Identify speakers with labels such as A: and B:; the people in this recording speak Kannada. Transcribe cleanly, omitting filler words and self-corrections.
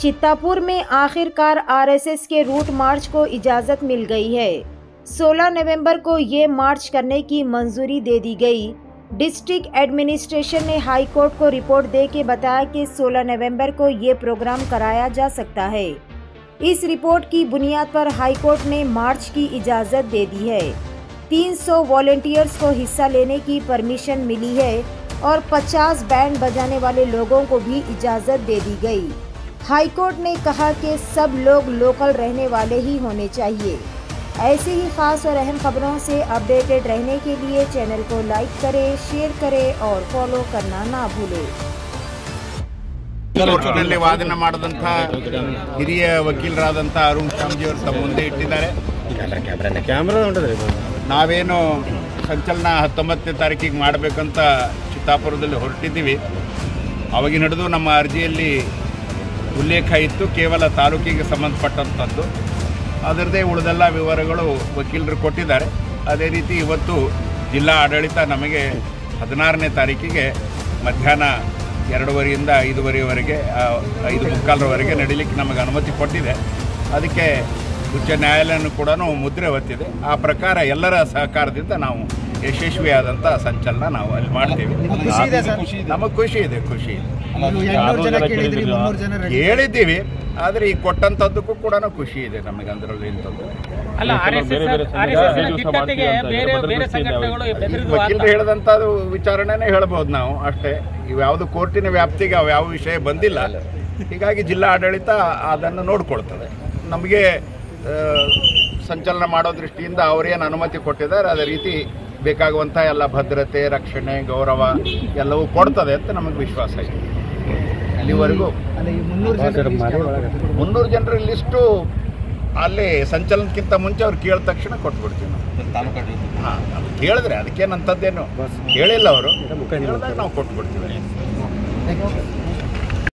A: चित्तापुर में आखिरकार आरएसएस के रूट मार्च को इजाज़त मिल गई है। 16 नवंबर को ये मार्च करने की मंजूरी दे दी गई। डिस्ट्रिक्ट एडमिनिस्ट्रेशन ने हाई कोर्ट को रिपोर्ट दे के बताया कि 16 नवंबर को ये प्रोग्राम कराया जा सकता है। इस रिपोर्ट की बुनियाद पर हाई कोर्ट ने मार्च की इजाज़त दे दी है। 300 वॉलंटियर्स को हिस्सा लेने की परमिशन मिली है और 50 बैंड बजाने वाले लोगों को भी इजाज़त दे दी गई। हाई कोर्ट ने कहा कि सब लोग लोकल रहने वाले ही होने चाहिए। ऐसे ही खास और अहम खबरों से अपडेटेड रहने के लिए चैनल को लाइक करें, शेयर करें और फॉलो करना ना भूलें।
B: ಕೋರ್ಟ್ನಲ್ಲಿ ವಾದನೆ ಮಾಡಿದಂಥ ಹಿರಿಯ ವಕೀಲರಾದಂಥ ಅರುಣ್ ಶಾಮ್ಜಿ ಅವರು ತಮ್ಮ ಮುಂದೆ ಇಟ್ಟಿದ್ದಾರೆ. ನಾವೇನು ಸಂಚಲನ 19ನೇ ತಾರೀಕಿಗೆ ಮಾಡಬೇಕಂತ ಚಿತ್ತಾಪುರದಲ್ಲಿ ಹೊರಟಿದ್ದೀವಿ. ಅವಾಗಿನ ಹಿಡಿದು ನಮ್ಮ ಅರ್ಜಿಯಲ್ಲಿ ಉಲ್ಲೇಖ ಇತ್ತು ಕೇವಲ ತಾಲೂಕಿಗೆ ಸಂಬಂಧಪಟ್ಟಂಥದ್ದು. ಅದರದೇ ಉಳಿದೆಲ್ಲ ವಿವರಗಳು ವಕೀಲರು ಕೊಟ್ಟಿದ್ದಾರೆ. ಅದೇ ರೀತಿ ಇವತ್ತು ಜಿಲ್ಲಾ ಆಡಳಿತ ನಮಗೆ 16ನೇ ತಾರೀಕಿಗೆ ಮಧ್ಯಾಹ್ನ 2:30ರಿಂದ 5:30ವರೆಗೆ 5:45ರವರೆಗೆ ನಡೀಲಿಕ್ಕೆ ನಮಗೆ ಅನುಮತಿ ಕೊಟ್ಟಿದೆ. ಅದಕ್ಕೆ ಉಚ್ಚ ನ್ಯಾಯಾಲಯನೂ ಕೂಡ ಮುದ್ರೆ ಒತ್ತಿದೆ. ಆ ಪ್ರಕಾರ ಎಲ್ಲರ ಸಹಕಾರದಿಂದ ನಾವು ಯಶಸ್ವಿಯಾದಂಥ ಸಂಚಲನ ನಾವು ಅಲ್ಲಿ ಮಾಡ್ತೀವಿ. ನಮಗೆ ಖುಷಿ ಇದೆ. ಹೇಳಿದ್ದೀವಿ, ಆದರೆ ಈ ಕೊಟ್ಟಂಥದ್ದಕ್ಕೂ ಕೂಡ ಖುಷಿ ಇದೆ ನಮಗೆ. ಅದರಲ್ಲಿ ವಕೀಲರು ಹೇಳಿದಂಥದ್ದು ವಿಚಾರಣೆನೇ ಹೇಳ್ಬೋದು ನಾವು ಅಷ್ಟೇ. ಇವ್ಯಾವುದು ಕೋರ್ಟಿನ ವ್ಯಾಪ್ತಿಗೆ ಯಾವ ವಿಷಯ ಬಂದಿಲ್ಲ. ಹೀಗಾಗಿ ಜಿಲ್ಲಾ ಆಡಳಿತ ಅದನ್ನು ನೋಡಿಕೊಳ್ತದೆ. ನಮಗೆ ಸಂಚಲನ ಮಾಡೋ ದೃಷ್ಟಿಯಿಂದ ಅವರೇನು ಅನುಮತಿ ಕೊಟ್ಟಿದ್ದಾರೆ ಅದೇ ರೀತಿ ಬೇಕಾಗುವಂಥ ಎಲ್ಲ ಭದ್ರತೆ, ರಕ್ಷಣೆ, ಗೌರವ ಎಲ್ಲವೂ ಕೊಡ್ತದೆ ಅಂತ ನಮಗೆ ವಿಶ್ವಾಸ ಇದೆ. ಅಲ್ಲಿವರೆಗೂ 300 ಜನರ ಲಿಸ್ಟು ಅಲ್ಲಿ ಸಂಚಲನಕ್ಕಿಂತ ಮುಂಚೆ ಅವ್ರು ಕೇಳಿದ ತಕ್ಷಣ ಕೊಟ್ಬಿಡ್ತೀವಿ ನಾವು. ಹಾಂ, ಅದು ಕೇಳಿದ್ರೆ ಅದಕ್ಕೇನಂಥದ್ದೇನು ಕೇಳಿಲ್ಲ ಅವರು, ಕೇಳಿದಾಗ ನಾವು ಕೊಟ್ಬಿಡ್ತೀವಿ.